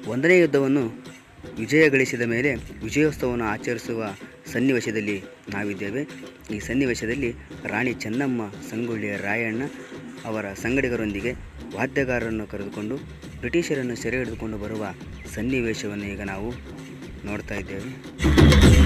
ಒಂದನೇ ಯುದ್ಧವನ್ನು ವಿಜಯ ಗಳಿಸಿದ ಮೇಲೆ ವಿಜಯೋತ್ಸವವನ್ನು ಆಚರಿಸುವ ಸನ್ನಿವೇಶದಲ್ಲಿ ನಾವಿದ್ದೇವೆ. ಈ ಸನ್ನಿವೇಶದಲ್ಲಿ ರಾಣಿ ಚೆನ್ನಮ್ಮ ಸಂಗೊಳ್ಳಿಯ ರಾಯಣ್ಣ ಅವರ ಸಂಗಡಿಗರೊಂದಿಗೆ ವಾದ್ಯಗಾರರನ್ನು ಕರೆದುಕೊಂಡು ಬ್ರಿಟಿಷರನ್ನು ಸೆರೆ ಹಿಡಿದುಕೊಂಡು ಬರುವ ಸನ್ನಿವೇಶವನ್ನು ಈಗ ನಾವು ನೋಡ್ತಾ ಇದ್ದೇವೆ.